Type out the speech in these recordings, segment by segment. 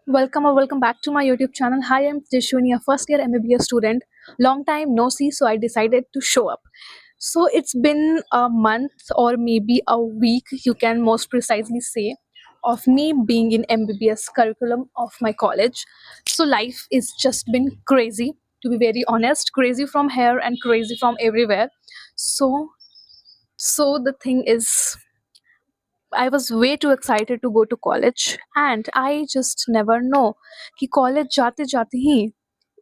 Welcome or welcome back to my YouTube channel. Hi, I'm Tishuni, a first year MBBS student. Long time no see, so I decided to show up. So it's been a month or maybe a week, you can most precisely say, of me being in MBBS curriculum of my college. So life is just been crazy, to be very honest, crazy from here and crazy from everywhere. So the thing is, I was way too excited to go to college, and I just never know कि college जाते जाते ही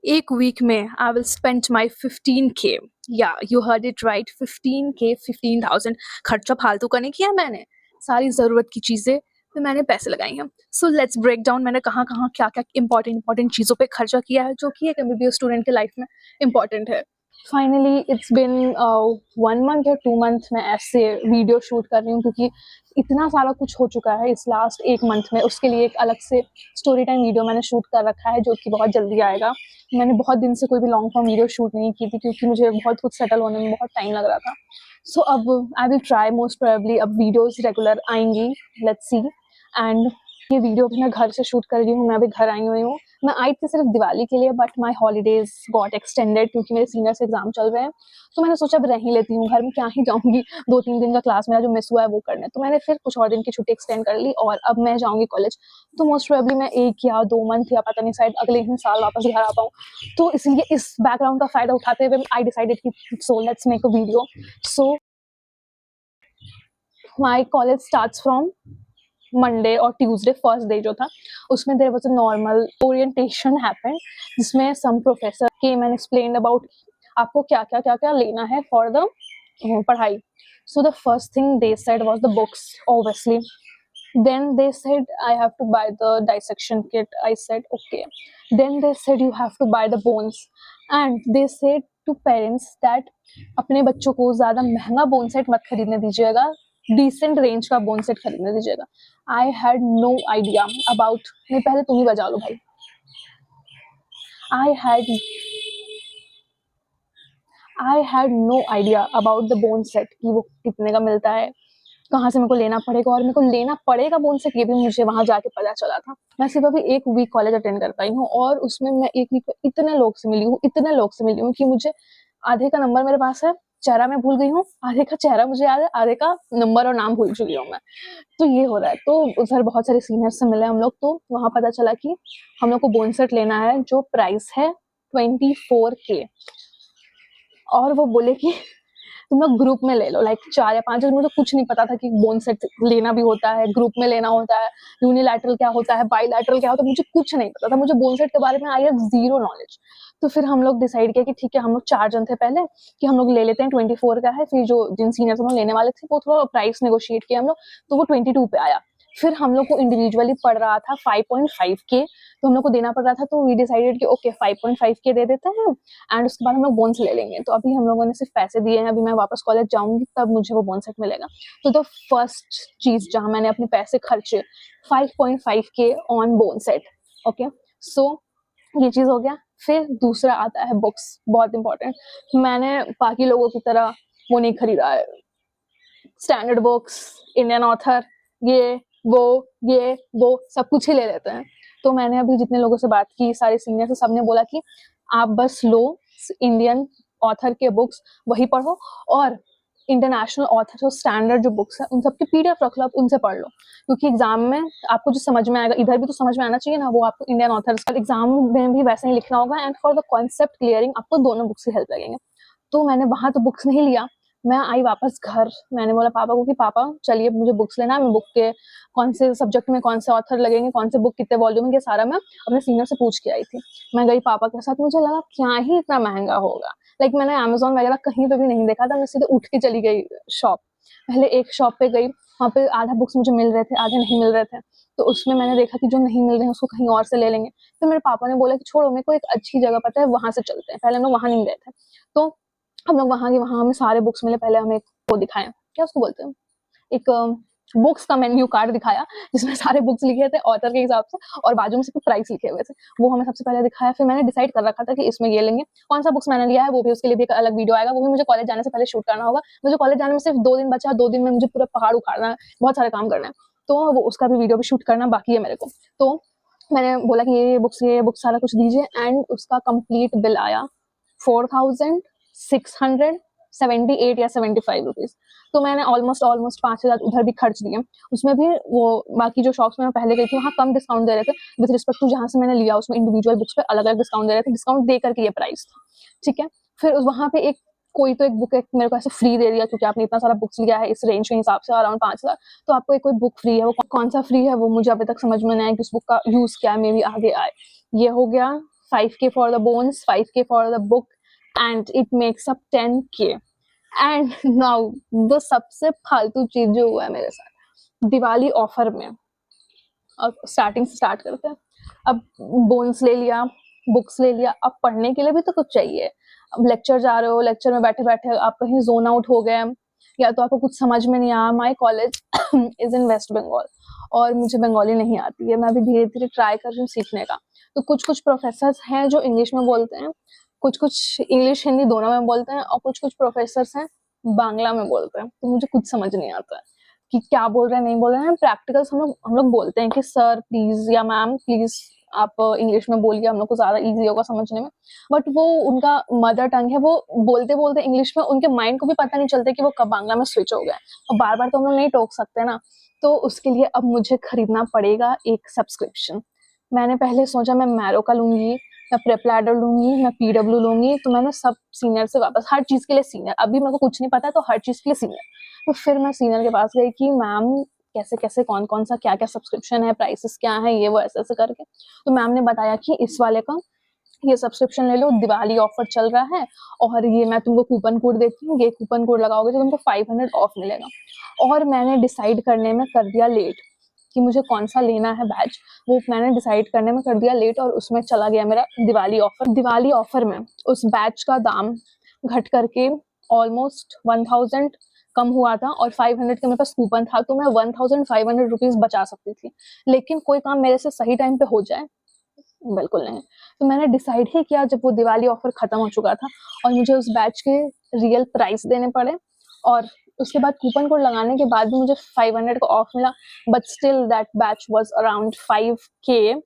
एक week में I will spend my 15K. Yeah, you heard it right, 15K, 15,000. खर्चा फालतू का नहीं किया मैंने, सारी ज़रूरत की चीज़ें पे मैंने पैसे लगाई हैं. So let's break down मैंने कहाँ कहाँ क्या क्या important चीज़ों पे खर्चा किया है जो कि एक MBBS स्टूडेंट के लाइफ में important है. फाइनली इट्स बिन 1 मंथ या 2 मंथ मैं ऐसे वीडियो शूट कर रही हूँ क्योंकि इतना सारा कुछ हो चुका है इस लास्ट 1 मंथ में. उसके लिए एक अलग से स्टोरी टाइम वीडियो मैंने शूट कर रखा है जो कि बहुत जल्दी आएगा. मैंने बहुत दिन से कोई भी लॉन्ग फॉर्म वीडियो शूट नहीं की थी क्योंकि मुझे बहुत कुछ सेटल होने में बहुत टाइम लग रहा था. सो अब I will try most probably अब वीडियोज़ रेगुलर आएंगी. Let's see. एंड ये वीडियो भी मैं घर से शूट कर रही हूँ. मैं अभी घर आई हुई हूँ. मैं आई थी सिर्फ दिवाली के लिए, but my holidays got extended क्योंकि मेरे सीनियर्स एग्जाम चल रहे हैं. तो मैंने सोचा अब रह ही लेती हूँ घर में, क्या ही जाऊँगी 2-3 दिन का क्लास मेरा जो मिस हुआ है वो करने. तो मैंने फिर कुछ और दिन की छुट्टी एक्सटेंड कर ली और अब मैं जाऊँगी कॉलेज. तो मोस्ट प्रोबेबली मैं 1 या 2 मंथ या पता नहीं शायद अगले ही साल वापस घर आ पाऊँ. तो इसलिए इस बैकग्राउंड का फ़ायदा उठाते हुए आई डिसाइडेड कि so let's make a video. So my college starts from Monday और ट्यूसडे. फर्स्ट डे जो था उसमें there was a normal orientation happened जिसमें some professor came and explained about आपको क्या क्या लेना है फॉर द पढ़ाई. So the first thing they said was the books obviously. Then they said I have to buy the dissection kit. I said okay. Then they said you have to buy the bones, and they said to parents that अपने बच्चों को ज़्यादा महंगा bone set मत खरीदने दीजिएगा, decent range का bone set खरीदने दीजिएगा. I had no idea about. नहीं, पहले तुम ही बजा लो भाई. I had no idea about the bone set कि वो कितने का मिलता है, कहाँ से मेरे को लेना पड़ेगा, और मेरे को लेना पड़ेगा बोन सेट ये भी मुझे वहाँ जाके पता चला था. मैं सिर्फ अभी 1 वीक कॉलेज अटेंड कर पाई हूँ और उसमें मैं 1 वीक में इतने लोग से मिली हूँ कि मुझे आधे का नंबर मेरे पास है, चेहरा मैं भूल गई हूँ, आधे का चेहरा मुझे याद है, आधे का नंबर और नाम भूल चुकी हूँ मैं. तो ये हो रहा है. तो उधर बहुत सारे सीनियर्स से मिले हम लोग, तो वहाँ पता चला कि हम लोग को बोन सेट लेना है जो प्राइस है 24K. और वो बोले कि तुम लोग ग्रुप में ले लो, लाइक 4 या 5. मुझे कुछ नहीं पता था कि बोन सेट लेना भी होता है, ग्रुप में लेना होता है, यूनिलैटरल क्या होता है, बाईलैटरल क्या होता है, मुझे कुछ नहीं पता था. मुझे बोन सेट के बारे में आई हैव जीरो नॉलेज. तो फिर हम लोग डिसाइड किया कि ठीक है, हम लोग 4 जन थे पहले, कि हम लोग ले लेते हैं 24 का है. फिर जो जिन सीनियर्स हम लोग लेने वाले थे वो थोड़ा प्राइस नेगोशिएट किया हम लोग, तो वो 22 पे आया. फिर हम लोग को इंडिविजुअली पड़ रहा था 5.5K, तो हम लोग को देना पड़ रहा था. तो वी डिसाइडेड कि ओके 5.5K दे देते हैं एंड उसके बाद हम लोग बोन्स ले लेंगे. तो अभी हम लोगों ने सिर्फ पैसे दिए हैं, अभी मैं वापस कॉलेज जाऊंगी तब मुझे वो बोन सेट मिलेगा. तो द फर्स्ट चीज जहाँ मैंने अपने पैसे खर्चे 5.5K on bone set. Okay, so ये चीज हो गया. फिर दूसरा आता है बुक्स, बहुत इंपॉर्टेंट. मैंने बाकी लोगों की तरह वो नहीं खरीदा है, स्टैंडर्ड बुक्स, इंडियन ऑथर, ये वो सब कुछ ही ले लेते हैं. तो मैंने अभी जितने लोगों से बात की, सारे सीनियर से, सबने बोला कि आप बस लो इंडियन ऑथर के बुक्स वही पढ़ो, और इंटरनेशनल ऑथर जो स्टैंडर्ड जो बुक्स है उन सब के PDF रख लो, आप उनसे पढ़ लो, क्योंकि एग्जाम में आपको जो समझ में आएगा इधर भी तो समझ में आना चाहिए ना, वो आपको इंडियन ऑथर्स का एग्जाम में भी वैसे ही लिखना होगा. And for the concept clearing आपको दोनों बुक्स की हेल्प लगेंगे. तो मैंने वहां तो बुक्स नहीं लिया. मैं आई वापस घर, मैंने बोला पापा को कि पापा चलिए मुझे बुक्स लेना है, मैं बुक के कौन से सब्जेक्ट में कौन से ऑथर लगेंगे, कौन से बुक कितने वॉल्यूम के, सारा मैं अपने सीनियर से पूछ के आई थी. मैं गई पापा के साथ, मुझे लगा क्या ही इतना महंगा होगा. लाइक मैंने अमेजोन वगैरह कहीं पे भी नहीं देखा था. मैं सीधे उठ के चली गई शॉप. पहले एक शॉप पे गई, वहाँ पे आधा बुक्स मुझे मिल रहे थे, आधे नहीं मिल रहे थे. तो उसमें मैंने देखा कि जो नहीं मिल रहे हैं उसको कहीं और से ले लेंगे. तो मेरे पापा ने बोला कि छोड़ो, मेरे को एक अच्छी जगह पता है, वहां से चलते हैं. पहले हम लोग वहां नहीं गए थे, तो हम लोग वहां गए, वहां हमें सारे बुक्स मिले. पहले हमें वो दिखाया, क्या उसको बोलते हैं, एक बुक्स का मेन्यू कार्ड दिखाया जिसमें सारे बुक्स लिखे थे ऑथर के हिसाब से, और बाजू में सिर्फ प्राइस लिखे हुए थे. वो हमें सबसे पहले दिखाया. फिर मैंने डिसाइड कर रखा था कि इसमें ये लेंगे. कौन सा बुक्स मैंने लिया है वो भी, उसके लिए भी एक अलग वीडियो आएगा, वो भी मुझे कॉलेज जाने से पहले शूट करना होगा. मुझे कॉलेज जाने में सिर्फ 2 दिन बचा, 2 दिन में मुझे पूरा पहाड़ उखाड़ना है, बहुत सारे काम करना है, तो वो उसका भी वीडियो भी शूट करना बाकी है मेरे को. तो मैंने बोला कि ये बुक्स सारा कुछ दीजिए, एंड उसका कंप्लीट बिल आया 4678 या 75 रुपीज। तो मैंने ऑलमोस्ट 5,000 उधर भी खर्च दिए। उसमें भी वो बाकी जो शॉप्स में मैं पहले गई थी वहाँ कम डिस्काउंट दे रहे थे विद रिस्पेक्ट टू जहाँ से मैंने लिया, उसमें इंडिविजुअल बुक्स पे अलग अलग डिस्काउंट दे रहे थे, डिस्काउंट दे करके ये प्राइस था, ठीक है। फिर वहाँ पे एक कोई बुक एक मेरे को ऐसे फ्री दे दिया, क्योंकि आपने इतना सारा बुक्स लिया है इस रेंज के हिसाब से अराउंड 5,000, तो आपको एक कोई बुक फ्री है। वो कौन सा फ्री है वो मुझे अभी तक समझ में नहीं आया कि उस बुक का यूज क्या है, मे बी आगे आए। ये हो गया 5K for the bones, 5K for the book, and it makes up 10K। And now वो सबसे फालतू चीज जो हुआ है मेरे साथ दिवाली ऑफर में। अब स्टार्टिंग से स्टार्ट करते हैं। अब बोन्स ले लिया, बुक्स ले लिया, अब पढ़ने के लिए भी तो कुछ चाहिए। अब लेक्चर जा रहे हो, लेक्चर में बैठे बैठे आप कहीं जोन आउट हो गए, या तो आपको कुछ समझ में नहीं आया। My college is in West Bengal और मुझे बंगाली नहीं आती है, मैं अभी धीरे धीरे ट्राई कर रही हूँ सीखने का। तो कुछ कुछ प्रोफेसर्स हैं जो इंग्लिश में बोलते हैं, कुछ कुछ इंग्लिश हिंदी दोनों में बोलते हैं, और कुछ कुछ प्रोफेसर्स हैं बांग्ला में बोलते हैं। तो मुझे कुछ समझ नहीं आता है कि क्या बोल रहे हैं नहीं बोल रहे हैं। प्रैक्टिकल्स हम लोग बोलते हैं कि सर प्लीज या मैम प्लीज आप इंग्लिश में बोलिए, हम लोग को ज्यादा इजी होगा समझने में। बट वो उनका मदर टंग है, वो बोलते बोलते इंग्लिश में उनके माइंड को भी पता नहीं चलता कि वो कब बांग्ला में स्विच हो गया। और बार बार तो हम लोग नहीं टोक सकते ना। तो उसके लिए अब मुझे खरीदना पड़ेगा एक सब्सक्रिप्शन। मैंने पहले सोचा मैं मैरो का लूंगी, मैं प्रेप लैडर लूंगी, मैं PW लूंगी। तो मैंने सब सीनियर से वापस, हर चीज के लिए सीनियर, अभी मेरे को कुछ नहीं पता तो हर चीज के लिए सीनियर। तो फिर मैं सीनियर के पास गई कि मैम कैसे कैसे कौन कौन सा क्या क्या सब्सक्रिप्शन है, प्राइसेस क्या है, ये वो ऐसे ऐसे करके। तो मैम ने बताया कि इस वाले का ये सब्सक्रिप्शन ले लो, दिवाली ऑफर चल रहा है, और ये मैं तुमको कूपन कोड देती हूँ, ये कूपन कोड लगाओगे तो तुमको 500 ऑफ मिलेगा। और मैंने डिसाइड करने में कर दिया लेट कि मुझे कौन सा लेना है बैच, वो मैंने डिसाइड करने में कर दिया लेट, और उसमें चला गया मेरा दिवाली ऑफर। दिवाली ऑफर में उस बैच का दाम घट करके ऑलमोस्ट 1000 कम हुआ था, और 500 का मेरे पास कूपन था, तो मैं 1500 रुपीज बचा सकती थी। लेकिन कोई काम मेरे से सही टाइम पे हो जाए, बिल्कुल नहीं। तो मैंने डिसाइड ही किया जब वो दिवाली ऑफर खत्म हो चुका था और मुझे उस बैच के रियल प्राइस देने पड़े, और उसके बाद कूपन कोड लगाने के बाद भी मुझे 500 का ऑफ मिला, but still that batch was around 5K।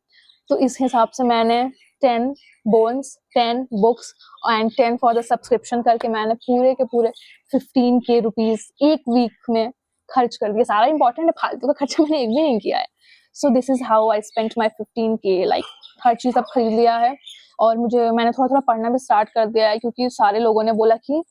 तो इस हिसाब से मैंने 10 bones, 10 books and 10 for the subscription करके मैंने पूरे के पूरे 15K रुपीज एक वीक में खर्च कर दिया। सारा इंपॉर्टेंट है, फालतू का खर्चा मैंने एक भी नहीं किया है। So this is how I spent my 15K। Like हर चीज अब खरीद लिया है, और मैंने थोड़ा थोड़ा पढ़ना भी स्टार्ट कर दिया है, क्योंकि सारे लोगों ने बोला कि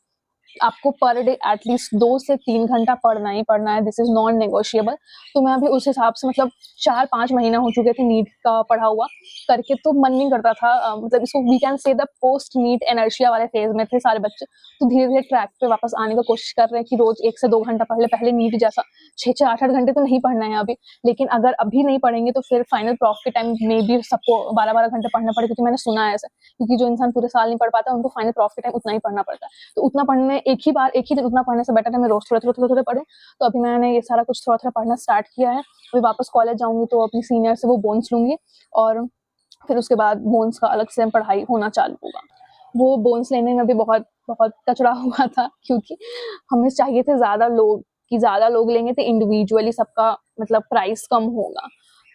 आपको पर डे एटलीस्ट 2 से 3 घंटा पढ़ना ही पढ़ना है, दिस इज नॉन नेगोशिएबल। तो मैं अभी उस हिसाब से, मतलब 4-5 महीना हो चुके थे नीट का पढ़ा हुआ करके, तो मन नहीं करता था। मतलब इसको we can say the post NEET inertia वाले फेज में थे सारे बच्चे। तो धीरे धीरे ट्रैक पे वापस आने की कोशिश कर रहे हैं कि रोज 1 से 2 घंटा पढ़ ले। पहले नीट जैसा 6-6, 8-8 घंटे तो नहीं पढ़ना है अभी, लेकिन अगर अभी नहीं पढ़ेंगे तो फिर फाइनल प्रॉफ के टाइम में भी सबको 12-12 घंटे पढ़ना पड़े, क्योंकि मैंने सुना है ऐसा, क्योंकि जो इंसान पूरे साल नहीं पढ़ पाता उनको फाइनल प्रॉफ के टाइम उतना ही पढ़ना पड़ता है। तो उतना पढ़ने एक ही दिन उतना पढ़ने से बेटर है मैं रोज थोड़े पढ़ूं। तो अभी मैंने ये सारा कुछ थोड़ा थोड़ा पढ़ना स्टार्ट किया है। अभी वापस कॉलेज जाऊंगी तो अपनी सीनियर से वो बोन्स लूंगी, और फिर उसके बाद बोन्स का अलग से पढ़ाई होना चालू होगा। वो बोन्स लेने में भी बहुत बहुत कचरा हुआ था, क्योंकि हमें चाहिए थे ज्यादा लोग लेंगे तो इंडिविजुअली सबका मतलब प्राइस कम होगा।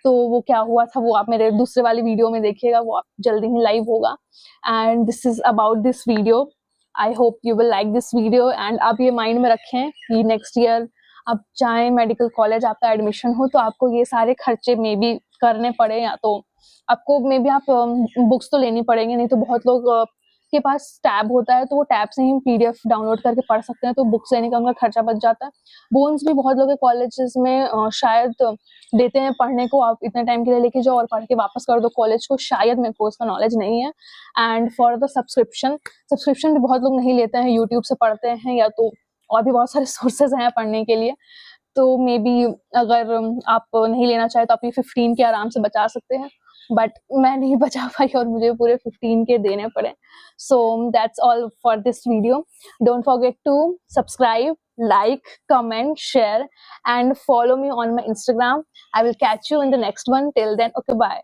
तो वो क्या हुआ था वो आप मेरे दूसरे वाली वीडियो में देखिएगा, वो आप जल्दी ही लाइव होगा। And this is about this video. I hope you will like this video, and आप ये माइंड में रखें कि नेक्स्ट ईयर आप चाहे मेडिकल कॉलेज आपका एडमिशन हो तो आपको ये सारे खर्चे मे बी करने पड़े, या तो आपको मे बी आप बुक्स तो लेनी पड़ेंगे, नहीं तो बहुत लोग के पास टैब होता है तो वो टैब से ही PDF डाउनलोड करके पढ़ सकते हैं, तो बुक्स लेने का उनका खर्चा बच जाता है। बोन्स भी बहुत लोग के कॉलेजेस में शायद देते हैं पढ़ने को, आप इतने टाइम के लिए लेके जाओ और पढ़ के वापस कर दो कॉलेज को, शायद मेरे को इसका नॉलेज नहीं है। एंड फॉर द सब्सक्रिप्शन भी बहुत लोग नहीं लेते हैं, यूट्यूब से पढ़ते हैं, या तो और भी बहुत सारे सोर्सेज हैं पढ़ने के लिए। तो मे बी अगर आप नहीं लेना चाहे तो आप ये 15K आराम से बचा सकते हैं, बट मैं नहीं बचा पाई और मुझे पूरे 15K देने पड़े। So that's all for this video. Don't forget to subscribe, like, comment, share, and follow me on my Instagram. I will catch you in the next one. Till then, okay, bye.